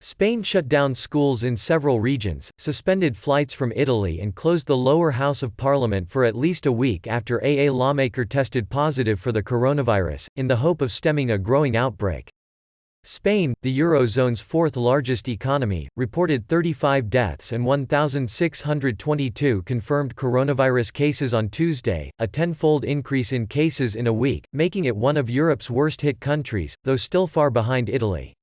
Spain shut down schools in several regions, suspended flights from Italy and closed the lower house of parliament for at least a week after a lawmaker tested positive for the coronavirus, in the hope of stemming a growing outbreak. Spain, the Eurozone's fourth largest economy, reported 35 deaths and 1,622 confirmed coronavirus cases on Tuesday, a tenfold increase in cases in a week, making it one of Europe's worst-hit countries, though still far behind Italy.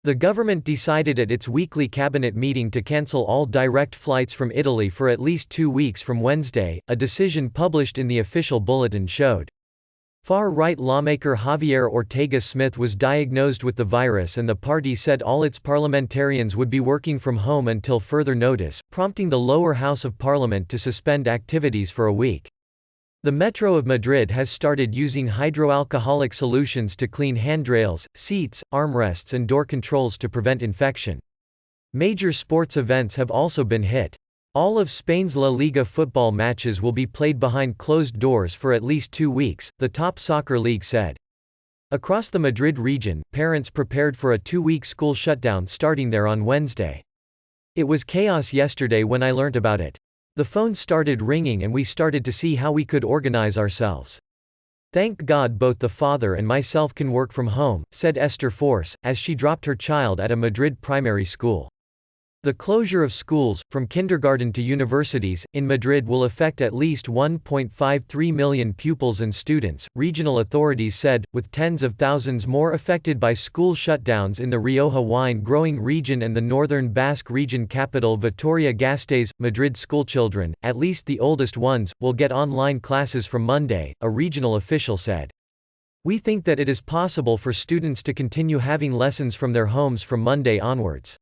The government decided at its weekly cabinet meeting to cancel all direct flights from Italy for at least 2 weeks from Wednesday, a decision published in the official bulletin showed. Far-right lawmaker Javier Ortega Smith was diagnosed with the virus, and the party said all its parliamentarians would be working from home until further notice, prompting the lower house of parliament to suspend activities for a week. The Metro of Madrid has started using hydroalcoholic solutions to clean handrails, seats, armrests and door controls to prevent infection. Major sports events have also been hit. All of Spain's La Liga football matches will be played behind closed doors for at least 2 weeks, the top soccer league said. Across the Madrid region, parents prepared for a 2-week school shutdown starting there on Wednesday. It was chaos yesterday when I learnt about it. The phone started ringing and we started to see how we could organize ourselves. Thank God both the father and myself can work from home, said Esther Force, as she dropped her child at a Madrid primary school. The closure of schools, from kindergarten to universities, in Madrid will affect at least 1.53 million pupils and students, regional authorities said, with tens of thousands more affected by school shutdowns in the Rioja wine-growing region and the northern Basque region capital Vitoria-Gasteiz. Madrid schoolchildren, at least the oldest ones, will get online classes from Monday, a regional official said. We think that it is possible for students to continue having lessons from their homes from Monday onwards.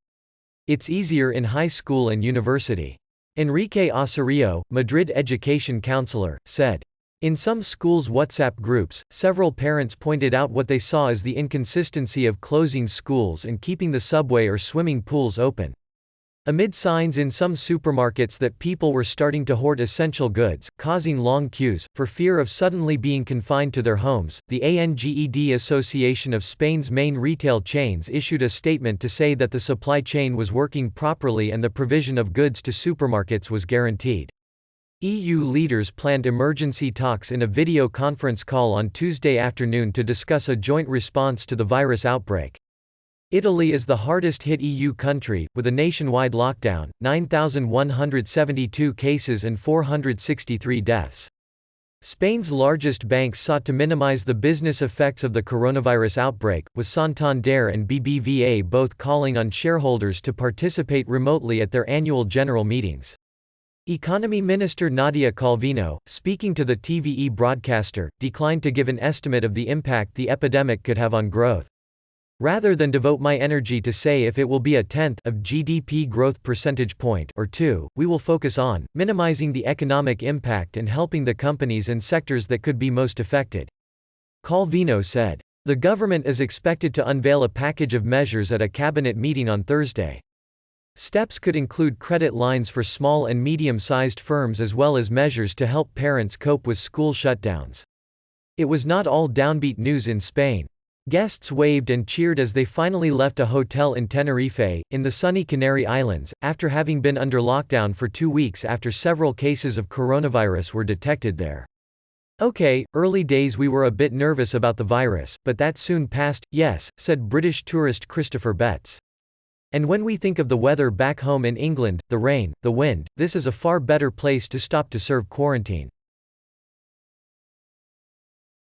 It's easier in high school and university. Enrique Osorio, Madrid education counselor, said. In some schools' WhatsApp groups, several parents pointed out what they saw as the inconsistency of closing schools and keeping the subway or swimming pools open. Amid signs in some supermarkets that people were starting to hoard essential goods, causing long queues, for fear of suddenly being confined to their homes, the ANGED Association of Spain's main retail chains issued a statement to say that the supply chain was working properly and the provision of goods to supermarkets was guaranteed. EU leaders planned emergency talks in a video conference call on Tuesday afternoon to discuss a joint response to the virus outbreak. Italy is the hardest-hit EU country, with a nationwide lockdown, 9,172 cases and 463 deaths. Spain's largest banks sought to minimize the business effects of the coronavirus outbreak, with Santander and BBVA both calling on shareholders to participate remotely at their annual general meetings. Economy Minister Nadia Calvino, speaking to the TVE broadcaster, declined to give an estimate of the impact the epidemic could have on growth. Rather than devote my energy to say if it will be a tenth of GDP growth percentage point or 2, we will focus on minimizing the economic impact and helping the companies and sectors that could be most affected. Calvino said. The government is expected to unveil a package of measures at a cabinet meeting on Thursday. Steps could include credit lines for small and medium-sized firms as well as measures to help parents cope with school shutdowns. It was not all downbeat news in Spain. Guests waved and cheered as they finally left a hotel in Tenerife, in the sunny Canary Islands, after having been under lockdown for 2 weeks after several cases of coronavirus were detected there. Okay, early days we were a bit nervous about the virus, but that soon passed, yes, said British tourist Christopher Betts. And when we think of the weather back home in England, the rain, the wind, this is a far better place to stop to serve quarantine.